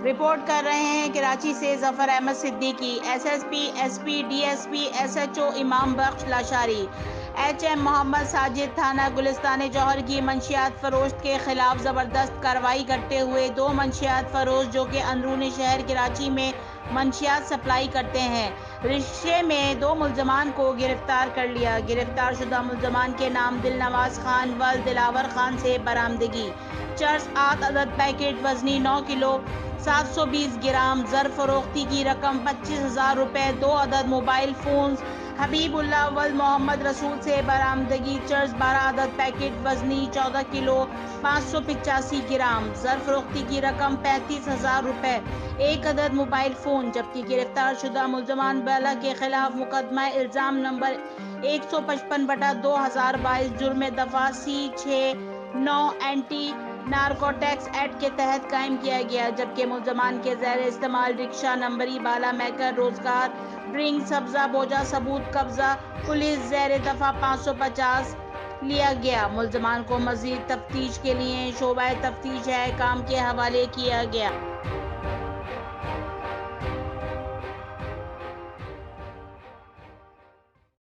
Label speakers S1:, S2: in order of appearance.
S1: Report کر رہے ہیں کراچی سے Zafar Ahmed Siddiqui. S S P, S P, D S P, S H O Imam Bakhsh Lashari, H M Muhammad Sajid تھانہ گلستان جوہر کی منشیات فروش کے خلاف زبردست کارروائی کرتے ہوئے دو منشیات فروش جو کہ اندرون شہر کراچی میں منشیات سپلائی کرتے ہیں رشتے میں دو ملزمان کو گرفتار کر لیا۔ گرفتار شدہ ملزمان کے نام دل نواز خان و دلاور خان سے برآمدگی: چرس 8 عدد پیکٹ وزنی 9 کلو 720 گرام، زر فروختی کی رقم 25,000 روپے، 2 عدد موبائل فونز۔ حبیب اللہ ولد محمد رسول سے برآمدگی: چرس 12 عدد پیکٹ وزنی 14 کلو 585 گرام، زر فروختی کی رقم 35,000 روپے، 1 عدد موبائل فون۔ جبکہ گرفتار شدہ ملزمان بالا کے خلاف مقدمہ الزام نمبر 155/2022 جرم دفعہ C-6(9) اینٹی نارکوٹکس ایکٹ کے تحت قائم کیا گیا، جبکہ ملزمان کے زیر استعمال رکشہ نمبری بالا میکر روزگار ڈرنک سبزہ بوجھا ثبوت قبضہ پولیس زیر دفعہ 550 لیا گیا۔ ملزمان کو مزید تفتیش کے لیے شعبہ تفتیش حکام کے حوالے کیا گیا۔